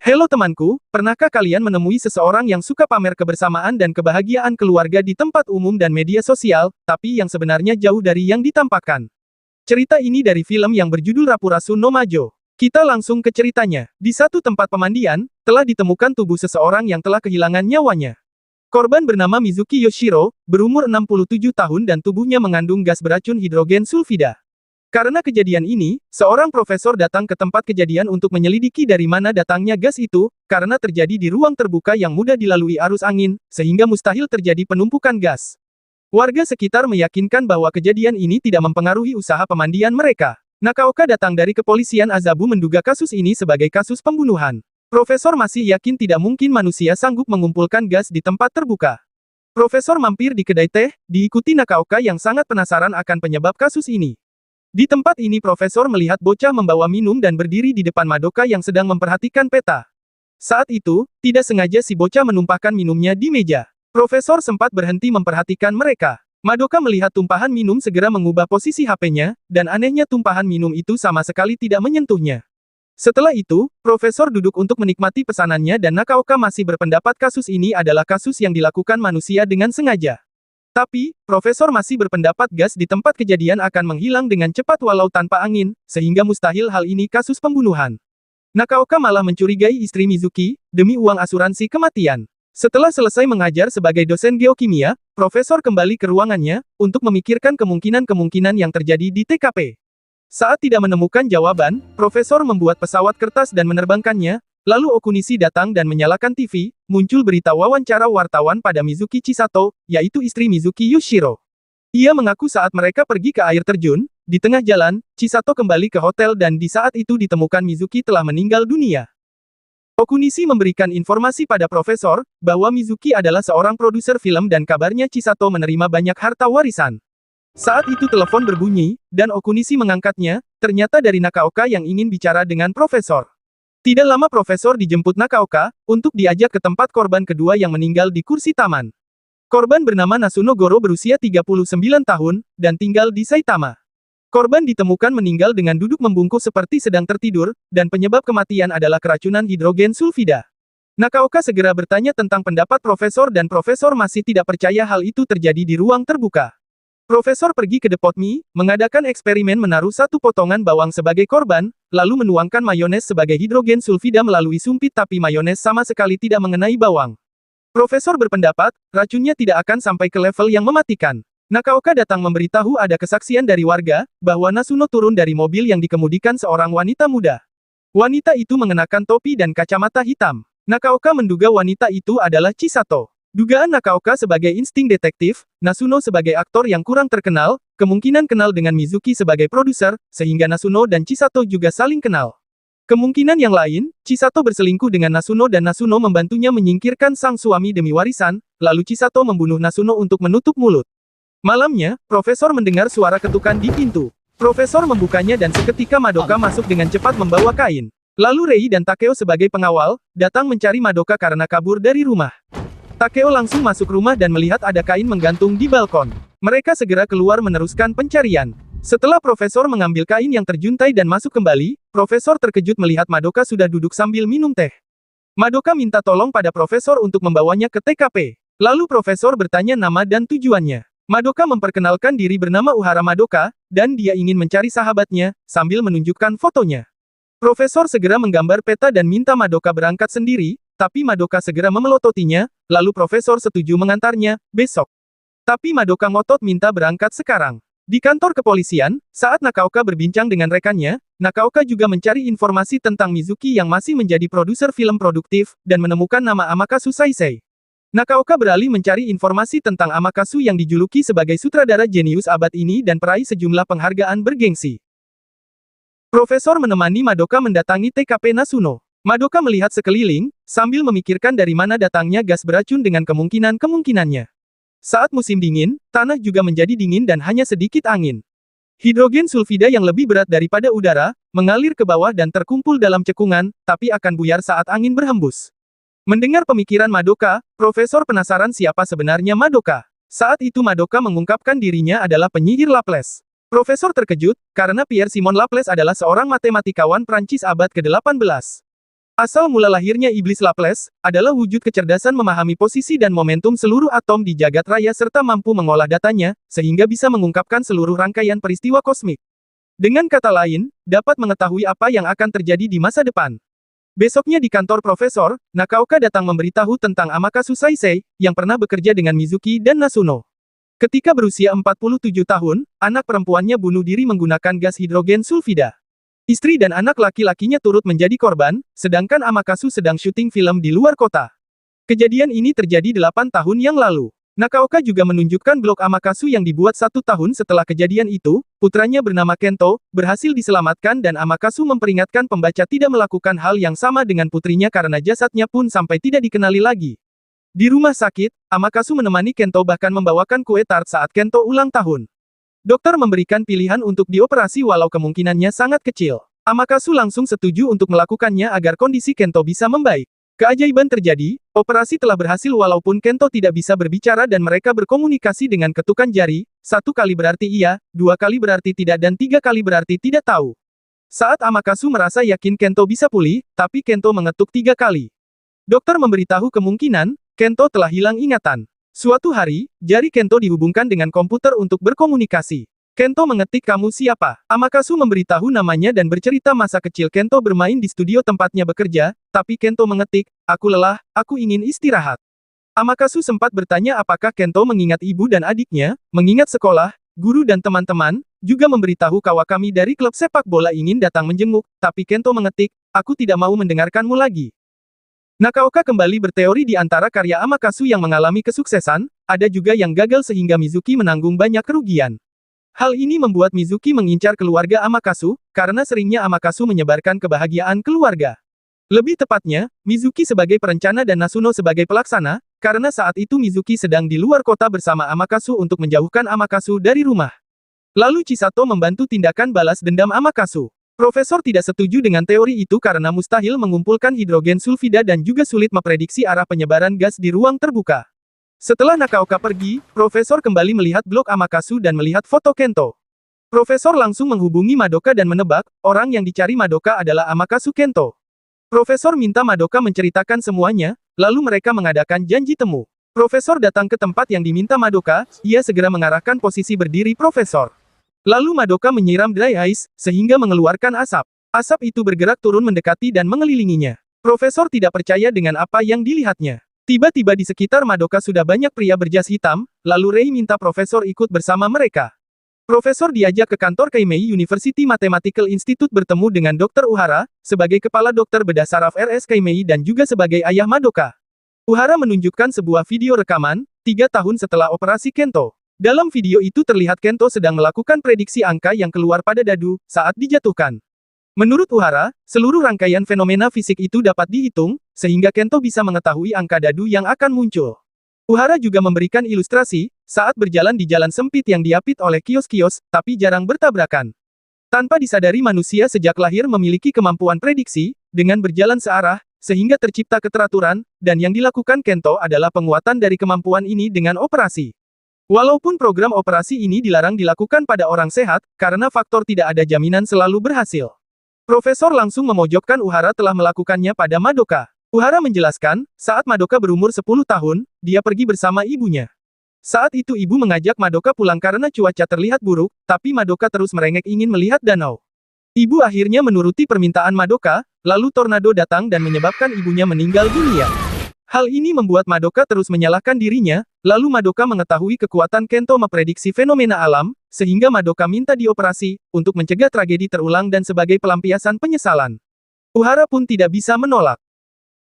Halo temanku, pernahkah kalian menemui seseorang yang suka pamer kebersamaan dan kebahagiaan keluarga di tempat umum dan media sosial, tapi yang sebenarnya jauh dari yang ditampakkan? Cerita ini dari film yang berjudul Rapurasu no Majo. Kita langsung ke ceritanya. Di satu tempat pemandian, telah ditemukan tubuh seseorang yang telah kehilangan nyawanya. Korban bernama Mizuki Yoshiro, berumur 67 tahun dan tubuhnya mengandung gas beracun hidrogen sulfida. Karena kejadian ini, seorang profesor datang ke tempat kejadian untuk menyelidiki dari mana datangnya gas itu, karena terjadi di ruang terbuka yang mudah dilalui arus angin, sehingga mustahil terjadi penumpukan gas. Warga sekitar meyakinkan bahwa kejadian ini tidak mempengaruhi usaha pemandian mereka. Nakaoka datang dari kepolisian Azabu menduga kasus ini sebagai kasus pembunuhan. Profesor masih yakin tidak mungkin manusia sanggup mengumpulkan gas di tempat terbuka. Profesor mampir di kedai teh, diikuti Nakaoka yang sangat penasaran akan penyebab kasus ini. Di tempat ini profesor melihat bocah membawa minum dan berdiri di depan Madoka yang sedang memperhatikan peta. Saat itu, tidak sengaja si bocah menumpahkan minumnya di meja. Profesor sempat berhenti memperhatikan mereka. Madoka melihat tumpahan minum segera mengubah posisi HP-nya, dan anehnya tumpahan minum itu sama sekali tidak menyentuhnya. Setelah itu, profesor duduk untuk menikmati pesanannya dan Nakaoka masih berpendapat kasus ini adalah kasus yang dilakukan manusia dengan sengaja. Tapi, profesor masih berpendapat gas di tempat kejadian akan menghilang dengan cepat walau tanpa angin, sehingga mustahil hal ini kasus pembunuhan. Nakaoka malah mencurigai istri Mizuki, demi uang asuransi kematian. Setelah selesai mengajar sebagai dosen geokimia, profesor kembali ke ruangannya, untuk memikirkan kemungkinan-kemungkinan yang terjadi di TKP. Saat tidak menemukan jawaban, profesor membuat pesawat kertas dan menerbangkannya. Lalu Okunishi datang dan menyalakan TV, muncul berita wawancara wartawan pada Mizuki Chisato, yaitu istri Mizuki Yoshiro. Ia mengaku saat mereka pergi ke air terjun, di tengah jalan, Chisato kembali ke hotel dan di saat itu ditemukan Mizuki telah meninggal dunia. Okunishi memberikan informasi pada profesor, bahwa Mizuki adalah seorang produser film dan kabarnya Chisato menerima banyak harta warisan. Saat itu telepon berbunyi, dan Okunishi mengangkatnya, ternyata dari Nakaoka yang ingin bicara dengan profesor. Tidak lama profesor dijemput Nakaoka, untuk diajak ke tempat korban kedua yang meninggal di kursi taman. Korban bernama Nasuno Goro berusia 39 tahun, dan tinggal di Saitama. Korban ditemukan meninggal dengan duduk membungkuk seperti sedang tertidur, dan penyebab kematian adalah keracunan hidrogen sulfida. Nakaoka segera bertanya tentang pendapat profesor dan profesor masih tidak percaya hal itu terjadi di ruang terbuka. Profesor pergi ke Depot Mie, mengadakan eksperimen menaruh satu potongan bawang sebagai korban, lalu menuangkan mayones sebagai hidrogen sulfida melalui sumpit tapi mayones sama sekali tidak mengenai bawang. Profesor berpendapat, racunnya tidak akan sampai ke level yang mematikan. Nakaoka datang memberitahu ada kesaksian dari warga, bahwa Nasuno turun dari mobil yang dikemudikan seorang wanita muda. Wanita itu mengenakan topi dan kacamata hitam. Nakaoka menduga wanita itu adalah Chisato. Dugaan Nakaoka sebagai insting detektif, Nasuno sebagai aktor yang kurang terkenal, kemungkinan kenal dengan Mizuki sebagai produser, sehingga Nasuno dan Chisato juga saling kenal. Kemungkinan yang lain, Chisato berselingkuh dengan Nasuno dan Nasuno membantunya menyingkirkan sang suami demi warisan, lalu Chisato membunuh Nasuno untuk menutup mulut. Malamnya, profesor mendengar suara ketukan di pintu. Profesor membukanya dan seketika Madoka masuk dengan cepat membawa kain. Lalu Rei dan Takeo sebagai pengawal, datang mencari Madoka karena kabur dari rumah. Takeo langsung masuk rumah dan melihat ada kain menggantung di balkon. Mereka segera keluar meneruskan pencarian. Setelah profesor mengambil kain yang terjuntai dan masuk kembali, profesor terkejut melihat Madoka sudah duduk sambil minum teh. Madoka minta tolong pada profesor untuk membawanya ke TKP. Lalu profesor bertanya nama dan tujuannya. Madoka memperkenalkan diri bernama Uhara Madoka, dan dia ingin mencari sahabatnya, sambil menunjukkan fotonya. Profesor segera menggambar peta dan minta Madoka berangkat sendiri, tapi Madoka segera memelototinya, lalu profesor setuju mengantarnya, besok. Tapi Madoka ngotot minta berangkat sekarang. Di kantor kepolisian, saat Nakaoka berbincang dengan rekannya, Nakaoka juga mencari informasi tentang Mizuki yang masih menjadi produser film produktif, dan menemukan nama Amakasu Saisei. Nakaoka beralih mencari informasi tentang Amakasu yang dijuluki sebagai sutradara jenius abad ini dan peraih sejumlah penghargaan bergengsi. Profesor menemani Madoka mendatangi TKP Nasuno. Madoka melihat sekeliling, sambil memikirkan dari mana datangnya gas beracun dengan kemungkinan-kemungkinannya. Saat musim dingin, tanah juga menjadi dingin dan hanya sedikit angin. Hidrogen sulfida yang lebih berat daripada udara, mengalir ke bawah dan terkumpul dalam cekungan, tapi akan buyar saat angin berhembus. Mendengar pemikiran Madoka, profesor penasaran siapa sebenarnya Madoka. Saat itu Madoka mengungkapkan dirinya adalah penyihir Laplace. Profesor terkejut, karena Pierre Simon Laplace adalah seorang matematikawan Prancis abad ke-18. Asal mula lahirnya iblis Laplace, adalah wujud kecerdasan memahami posisi dan momentum seluruh atom di jagat raya serta mampu mengolah datanya, sehingga bisa mengungkapkan seluruh rangkaian peristiwa kosmik. Dengan kata lain, dapat mengetahui apa yang akan terjadi di masa depan. Besoknya di kantor Profesor, Nakaoka datang memberitahu tentang Amakasu Saisei, yang pernah bekerja dengan Mizuki dan Nasuno. Ketika berusia 47 tahun, anak perempuannya bunuh diri menggunakan gas hidrogen sulfida. Istri dan anak laki-lakinya turut menjadi korban, sedangkan Amakasu sedang syuting film di luar kota. Kejadian ini terjadi 8 tahun yang lalu. Nakaoka juga menunjukkan blog Amakasu yang dibuat 1 tahun setelah kejadian itu, putranya bernama Kento, berhasil diselamatkan dan Amakasu memperingatkan pembaca tidak melakukan hal yang sama dengan putrinya karena jasadnya pun sampai tidak dikenali lagi. Di rumah sakit, Amakasu menemani Kento bahkan membawakan kue tart saat Kento ulang tahun. Dokter memberikan pilihan untuk dioperasi walau kemungkinannya sangat kecil. Amakasu langsung setuju untuk melakukannya agar kondisi Kento bisa membaik. Keajaiban terjadi, operasi telah berhasil walaupun Kento tidak bisa berbicara dan mereka berkomunikasi dengan ketukan jari, 1 kali berarti iya, 2 kali berarti tidak dan 3 kali berarti tidak tahu. Saat Amakasu merasa yakin Kento bisa pulih, tapi Kento mengetuk 3 kali. Dokter memberitahu kemungkinan, Kento telah hilang ingatan. Suatu hari, jari Kento dihubungkan dengan komputer untuk berkomunikasi. Kento mengetik kamu siapa? Amakasu memberitahu namanya dan bercerita masa kecil Kento bermain di studio tempatnya bekerja, tapi Kento mengetik, aku lelah, aku ingin istirahat. Amakasu sempat bertanya apakah Kento mengingat ibu dan adiknya, mengingat sekolah, guru dan teman-teman, juga memberitahu Kawakami dari klub sepak bola ingin datang menjenguk, tapi Kento mengetik, aku tidak mau mendengarkanmu lagi. Nakaoka kembali berteori di antara karya Amakasu yang mengalami kesuksesan, ada juga yang gagal sehingga Mizuki menanggung banyak kerugian. Hal ini membuat Mizuki mengincar keluarga Amakasu, karena seringnya Amakasu menyebarkan kebahagiaan keluarga. Lebih tepatnya, Mizuki sebagai perencana dan Nasuno sebagai pelaksana, karena saat itu Mizuki sedang di luar kota bersama Amakasu untuk menjauhkan Amakasu dari rumah. Lalu Chisato membantu tindakan balas dendam Amakasu. Profesor tidak setuju dengan teori itu karena mustahil mengumpulkan hidrogen sulfida dan juga sulit memprediksi arah penyebaran gas di ruang terbuka. Setelah Nakaoka pergi, Profesor kembali melihat blog Amakasu dan melihat foto Kento. Profesor langsung menghubungi Madoka dan menebak, orang yang dicari Madoka adalah Amakasu Kento. Profesor minta Madoka menceritakan semuanya, lalu mereka mengadakan janji temu. Profesor datang ke tempat yang diminta Madoka, ia segera mengarahkan posisi berdiri Profesor. Lalu Madoka menyiram dry ice, sehingga mengeluarkan asap. Asap itu bergerak turun mendekati dan mengelilinginya. Profesor tidak percaya dengan apa yang dilihatnya. Tiba-tiba di sekitar Madoka sudah banyak pria berjas hitam, lalu Rei minta Profesor ikut bersama mereka. Profesor diajak ke kantor Keimei University Mathematical Institute bertemu dengan Dr. Uhara, sebagai kepala dokter bedah saraf RS Keimei dan juga sebagai ayah Madoka. Uhara menunjukkan sebuah video rekaman, 3 tahun setelah operasi Kento. Dalam video itu terlihat Kento sedang melakukan prediksi angka yang keluar pada dadu, saat dijatuhkan. Menurut Uhara, seluruh rangkaian fenomena fisik itu dapat dihitung, sehingga Kento bisa mengetahui angka dadu yang akan muncul. Uhara juga memberikan ilustrasi, saat berjalan di jalan sempit yang diapit oleh kios-kios, tapi jarang bertabrakan. Tanpa disadari manusia sejak lahir memiliki kemampuan prediksi, dengan berjalan searah, sehingga tercipta keteraturan, dan yang dilakukan Kento adalah penguatan dari kemampuan ini dengan operasi. Walaupun program operasi ini dilarang dilakukan pada orang sehat, karena faktor tidak ada jaminan selalu berhasil. Profesor langsung memojokkan Uhara telah melakukannya pada Madoka. Uhara menjelaskan, saat Madoka berumur 10 tahun, dia pergi bersama ibunya. Saat itu ibu mengajak Madoka pulang karena cuaca terlihat buruk, tapi Madoka terus merengek ingin melihat danau. Ibu akhirnya menuruti permintaan Madoka, lalu tornado datang dan menyebabkan ibunya meninggal dunia. Hal ini membuat Madoka terus menyalahkan dirinya, lalu Madoka mengetahui kekuatan Kento memprediksi fenomena alam, sehingga Madoka minta dioperasi, untuk mencegah tragedi terulang dan sebagai pelampiasan penyesalan. Uhara pun tidak bisa menolak.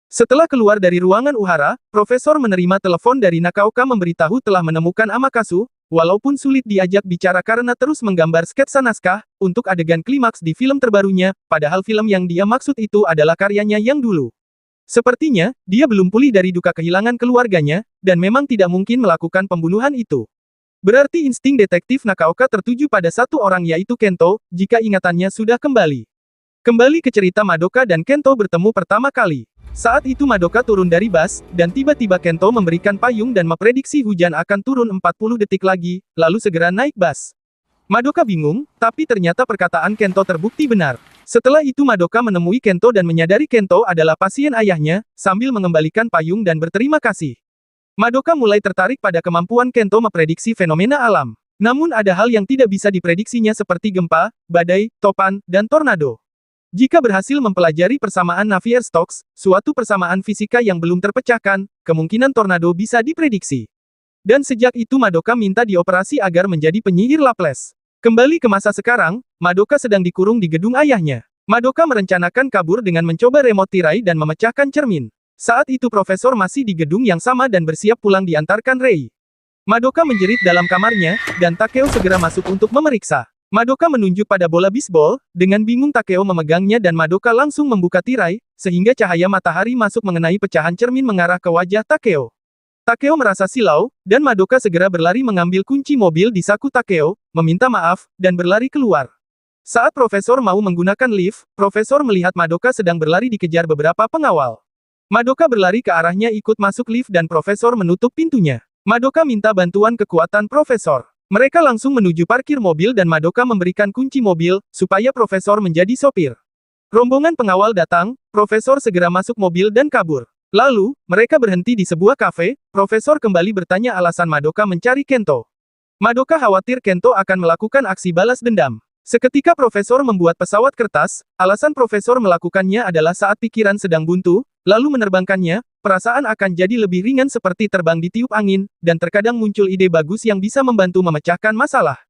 Setelah keluar dari ruangan Uhara, Profesor menerima telepon dari Nakaoka memberitahu telah menemukan Amakasu, walaupun sulit diajak bicara karena terus menggambar sketsa naskah, untuk adegan klimaks di film terbarunya, padahal film yang dia maksud itu adalah karyanya yang dulu. Sepertinya, dia belum pulih dari duka kehilangan keluarganya, dan memang tidak mungkin melakukan pembunuhan itu. Berarti insting detektif Nakaoka tertuju pada satu orang yaitu Kento, jika ingatannya sudah kembali. Kembali ke cerita Madoka dan Kento bertemu pertama kali. Saat itu Madoka turun dari bus, dan tiba-tiba Kento memberikan payung dan memprediksi hujan akan turun 40 detik lagi, lalu segera naik bus. Madoka bingung, tapi ternyata perkataan Kento terbukti benar. Setelah itu Madoka menemui Kento dan menyadari Kento adalah pasien ayahnya, sambil mengembalikan payung dan berterima kasih. Madoka mulai tertarik pada kemampuan Kento memprediksi fenomena alam. Namun ada hal yang tidak bisa diprediksinya seperti gempa, badai, topan, dan tornado. Jika berhasil mempelajari persamaan Navier-Stokes, suatu persamaan fisika yang belum terpecahkan, kemungkinan tornado bisa diprediksi. Dan sejak itu Madoka minta dioperasi agar menjadi penyihir Laplace. Kembali ke masa sekarang, Madoka sedang dikurung di gedung ayahnya. Madoka merencanakan kabur dengan mencoba remote tirai dan memecahkan cermin. Saat itu Profesor masih di gedung yang sama dan bersiap pulang diantarkan Rei. Madoka menjerit dalam kamarnya, dan Takeo segera masuk untuk memeriksa. Madoka menunjuk pada bola bisbol, dengan bingung Takeo memegangnya dan Madoka langsung membuka tirai, sehingga cahaya matahari masuk mengenai pecahan cermin mengarah ke wajah Takeo. Takeo merasa silau, dan Madoka segera berlari mengambil kunci mobil di saku Takeo, meminta maaf, dan berlari keluar. Saat Profesor mau menggunakan lift, Profesor melihat Madoka sedang berlari dikejar beberapa pengawal. Madoka berlari ke arahnya ikut masuk lift dan Profesor menutup pintunya. Madoka minta bantuan kekuatan Profesor. Mereka langsung menuju parkir mobil dan Madoka memberikan kunci mobil, supaya Profesor menjadi sopir. Rombongan pengawal datang, Profesor segera masuk mobil dan kabur. Lalu, mereka berhenti di sebuah kafe, Profesor kembali bertanya alasan Madoka mencari Kento. Madoka khawatir Kento akan melakukan aksi balas dendam. Seketika Profesor membuat pesawat kertas, alasan Profesor melakukannya adalah saat pikiran sedang buntu, lalu menerbangkannya, perasaan akan jadi lebih ringan seperti terbang ditiup angin, dan terkadang muncul ide bagus yang bisa membantu memecahkan masalah.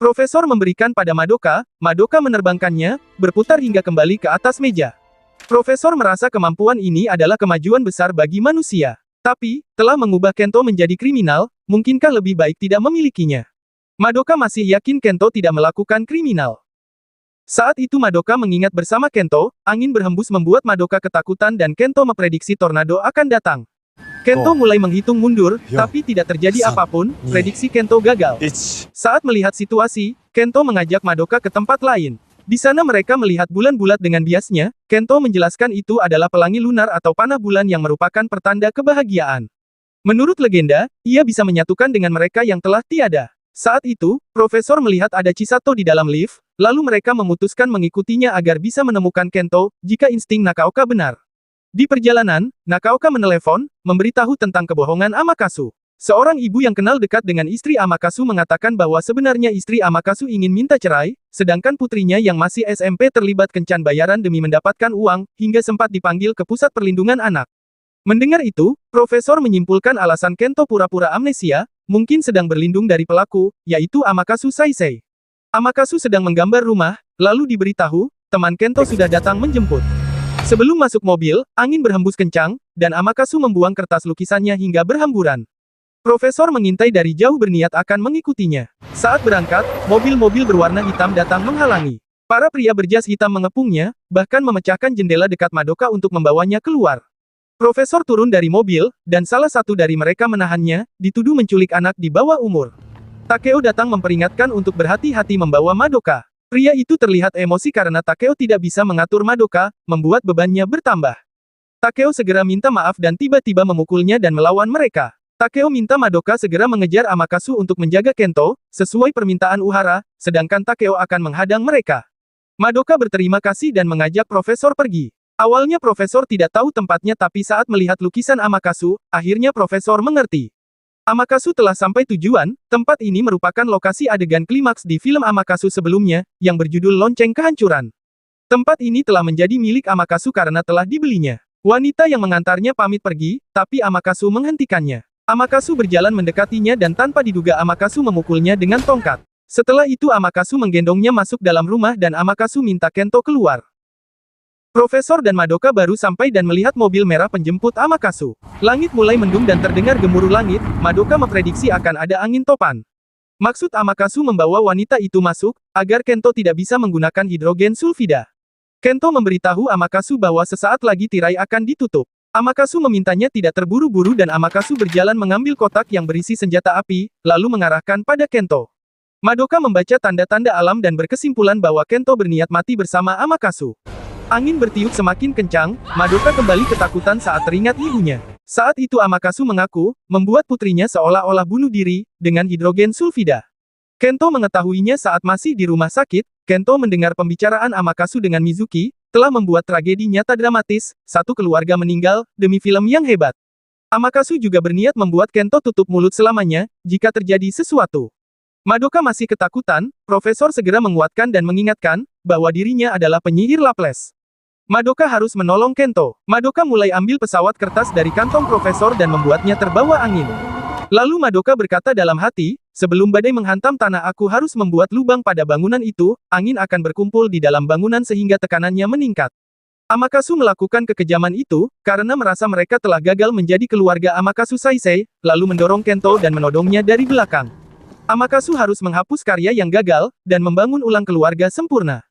Profesor memberikan pada Madoka, Madoka menerbangkannya, berputar hingga kembali ke atas meja. Profesor merasa kemampuan ini adalah kemajuan besar bagi manusia. Tapi, telah mengubah Kento menjadi kriminal, mungkinkah lebih baik tidak memilikinya? Madoka masih yakin Kento tidak melakukan kriminal. Saat itu Madoka mengingat bersama Kento, angin berhembus membuat Madoka ketakutan dan Kento memprediksi tornado akan datang. Kento mulai menghitung mundur, tapi tidak terjadi apapun, prediksi Kento gagal. Saat melihat situasi, Kento mengajak Madoka ke tempat lain. Di sana mereka melihat bulan-bulat dengan biasnya, Kento menjelaskan itu adalah pelangi lunar atau panah bulan yang merupakan pertanda kebahagiaan. Menurut legenda, ia bisa menyatukan dengan mereka yang telah tiada. Saat itu, Profesor melihat ada Chisato di dalam lift, lalu mereka memutuskan mengikutinya agar bisa menemukan Kento, jika insting Nakaoka benar. Di perjalanan, Nakaoka menelepon, memberitahu tentang kebohongan Amakasu. Seorang ibu yang kenal dekat dengan istri Amakasu mengatakan bahwa sebenarnya istri Amakasu ingin minta cerai, sedangkan putrinya yang masih SMP terlibat kencan bayaran demi mendapatkan uang, hingga sempat dipanggil ke pusat perlindungan anak. Mendengar itu, Profesor menyimpulkan alasan Kento pura-pura amnesia, mungkin sedang berlindung dari pelaku, yaitu Amakasu Saisei. Amakasu sedang menggambar rumah, lalu diberitahu, teman Kento sudah datang menjemput. Sebelum masuk mobil, angin berhembus kencang, dan Amakasu membuang kertas lukisannya hingga berhamburan. Profesor mengintai dari jauh berniat akan mengikutinya. Saat berangkat, mobil-mobil berwarna hitam datang menghalangi. Para pria berjas hitam mengepungnya, bahkan memecahkan jendela dekat Madoka untuk membawanya keluar. Profesor turun dari mobil, dan salah satu dari mereka menahannya, dituduh menculik anak di bawah umur. Takeo datang memperingatkan untuk berhati-hati membawa Madoka. Pria itu terlihat emosi karena Takeo tidak bisa mengatur Madoka, membuat bebannya bertambah. Takeo segera minta maaf dan tiba-tiba memukulnya dan melawan mereka. Takeo minta Madoka segera mengejar Amakasu untuk menjaga Kento, sesuai permintaan Uhara, sedangkan Takeo akan menghadang mereka. Madoka berterima kasih dan mengajak Profesor pergi. Awalnya Profesor tidak tahu tempatnya tapi saat melihat lukisan Amakasu, akhirnya Profesor mengerti. Amakasu telah sampai tujuan, tempat ini merupakan lokasi adegan klimaks di film Amakasu sebelumnya, yang berjudul Lonceng Kehancuran. Tempat ini telah menjadi milik Amakasu karena telah dibelinya. Wanita yang mengantarnya pamit pergi, tapi Amakasu menghentikannya. Amakasu berjalan mendekatinya dan tanpa diduga Amakasu memukulnya dengan tongkat. Setelah itu Amakasu menggendongnya masuk dalam rumah dan Amakasu minta Kento keluar. Profesor dan Madoka baru sampai dan melihat mobil merah penjemput Amakasu. Langit mulai mendung dan terdengar gemuruh langit, Madoka memprediksi akan ada angin topan. Maksud Amakasu membawa wanita itu masuk, agar Kento tidak bisa menggunakan hidrogen sulfida. Kento memberitahu Amakasu bahwa sesaat lagi tirai akan ditutup. Amakasu memintanya tidak terburu-buru dan Amakasu berjalan mengambil kotak yang berisi senjata api, lalu mengarahkan pada Kento. Madoka membaca tanda-tanda alam dan berkesimpulan bahwa Kento berniat mati bersama Amakasu. Angin bertiup semakin kencang, Madoka kembali ketakutan saat teringat ibunya. Saat itu Amakasu mengaku, membuat putrinya seolah-olah bunuh diri, dengan hidrogen sulfida. Kento mengetahuinya saat masih di rumah sakit. Kento mendengar pembicaraan Amakasu dengan Mizuki, telah membuat tragedi nyata dramatis, satu keluarga meninggal, demi film yang hebat. Amakasu juga berniat membuat Kento tutup mulut selamanya, jika terjadi sesuatu. Madoka masih ketakutan, Profesor segera menguatkan dan mengingatkan, bahwa dirinya adalah penyihir Laples. Madoka harus menolong Kento. Madoka mulai ambil pesawat kertas dari kantong Profesor dan membuatnya terbawa angin. Lalu Madoka berkata dalam hati, sebelum badai menghantam tanah aku harus membuat lubang pada bangunan itu, angin akan berkumpul di dalam bangunan sehingga tekanannya meningkat. Amakasu melakukan kekejaman itu, karena merasa mereka telah gagal menjadi keluarga Amakasu Saisei, lalu mendorong Kento dan menodongnya dari belakang. Amakasu harus menghapus karya yang gagal, dan membangun ulang keluarga sempurna.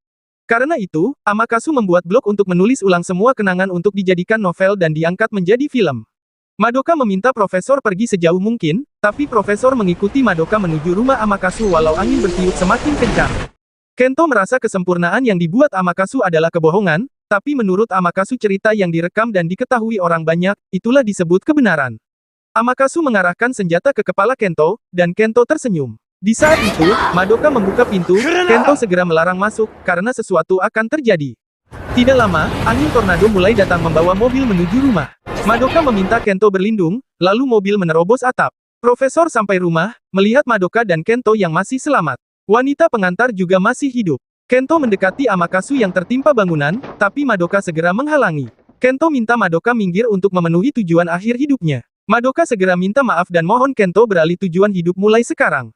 Karena itu, Amakasu membuat blog untuk menulis ulang semua kenangan untuk dijadikan novel dan diangkat menjadi film. Madoka meminta Profesor pergi sejauh mungkin, tapi Profesor mengikuti Madoka menuju rumah Amakasu walau angin bertiup semakin kencang. Kento merasa kesempurnaan yang dibuat Amakasu adalah kebohongan, tapi menurut Amakasu cerita yang direkam dan diketahui orang banyak, itulah disebut kebenaran. Amakasu mengarahkan senjata ke kepala Kento, dan Kento tersenyum. Di saat itu, Madoka membuka pintu, Kento segera melarang masuk, karena sesuatu akan terjadi. Tidak lama, angin tornado mulai datang membawa mobil menuju rumah. Madoka meminta Kento berlindung, lalu mobil menerobos atap. Profesor sampai rumah, melihat Madoka dan Kento yang masih selamat. Wanita pengantar juga masih hidup. Kento mendekati Amakasu yang tertimpa bangunan, tapi Madoka segera menghalangi. Kento minta Madoka minggir untuk memenuhi tujuan akhir hidupnya. Madoka segera minta maaf dan mohon Kento beralih tujuan hidup mulai sekarang.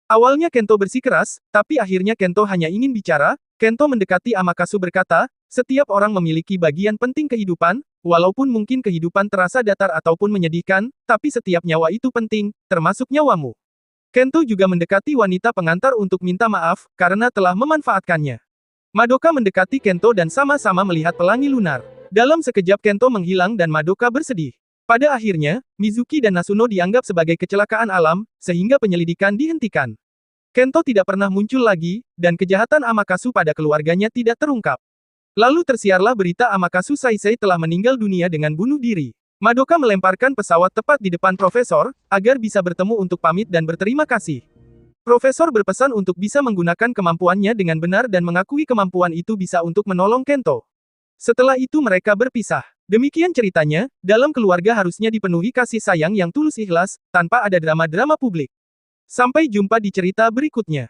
Awalnya Kento bersikeras, tapi akhirnya Kento hanya ingin bicara. Kento mendekati Amakasu berkata, setiap orang memiliki bagian penting kehidupan, walaupun mungkin kehidupan terasa datar ataupun menyedihkan, tapi setiap nyawa itu penting, termasuk nyawamu. Kento juga mendekati wanita pengantar untuk minta maaf, karena telah memanfaatkannya. Madoka mendekati Kento dan sama-sama melihat pelangi lunar. Dalam sekejap Kento menghilang dan Madoka bersedih. Pada akhirnya, Mizuki dan Nasuno dianggap sebagai kecelakaan alam, sehingga penyelidikan dihentikan. Kento tidak pernah muncul lagi, dan kejahatan Amakasu pada keluarganya tidak terungkap. Lalu tersiarlah berita Amakasu Saisei telah meninggal dunia dengan bunuh diri. Madoka melemparkan pesawat tepat di depan Profesor, agar bisa bertemu untuk pamit dan berterima kasih. Profesor berpesan untuk bisa menggunakan kemampuannya dengan benar dan mengakui kemampuan itu bisa untuk menolong Kento. Setelah itu mereka berpisah. Demikian ceritanya, dalam keluarga harusnya dipenuhi kasih sayang yang tulus ikhlas, tanpa ada drama-drama publik. Sampai jumpa di cerita berikutnya.